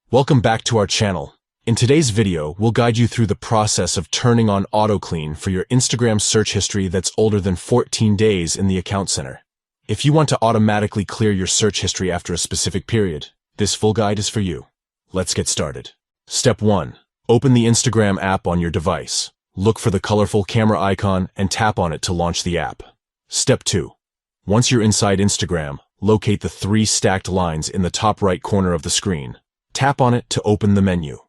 Welcome back to our channel. In today's video, we'll guide you through the process of turning on Autoclean for your Instagram search history that's older than 14 days in the account center. If you want to automatically clear your search history after a specific period, this full guide is for you. Let's get started. Step 1. Open the Instagram app on your device. Look for the colorful camera icon and tap on it to launch the app. Step 2. Once you're inside Instagram, locate the 3 stacked lines in the top right corner of the screen. Tap on it to open the menu.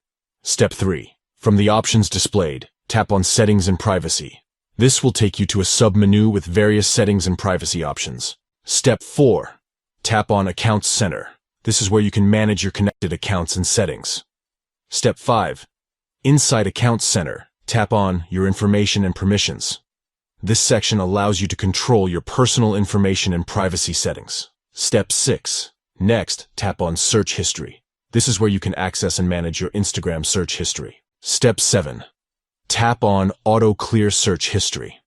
Step 3. From the options displayed, tap on Settings and Privacy. This will take you to a sub-menu with various settings and privacy options. Step 4. Tap on Accounts Center. This is where you can manage your connected accounts and settings. Step 5. Inside Accounts Center, tap on Your Information and Permissions. This section allows you to control your personal information and privacy settings. Step 6. Next, tap on Search History. This is where you can access and manage your Instagram search history. Step 7. Tap on Autoclear Search History.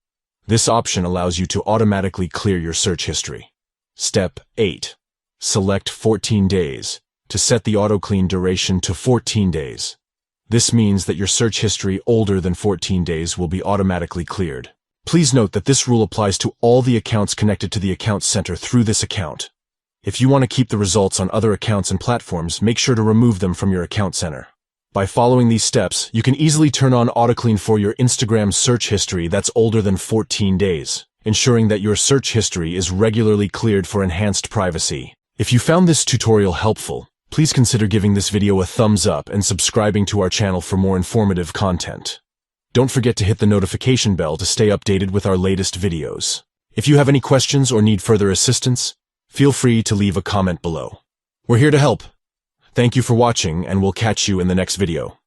This option allows you to automatically clear your search history. Step 8. Select 14 days to set the Autoclean duration to 14 days. This means that your search history older than 14 days will be automatically cleared. Please note that this rule applies to all the accounts connected to the account center through this account. If you want to keep the results on other accounts and platforms, make sure to remove them from your account center. By following these steps, you can easily turn on Autoclean for your Instagram search history that's older than 14 days, ensuring that your search history is regularly cleared for enhanced privacy. If you found this tutorial helpful, please consider giving this video a thumbs up and subscribing to our channel for more informative content. Don't forget to hit the notification bell to stay updated with our latest videos. If you have any questions or need further assistance, feel free to leave a comment below. We're here to help. Thank you for watching, and we'll catch you in the next video.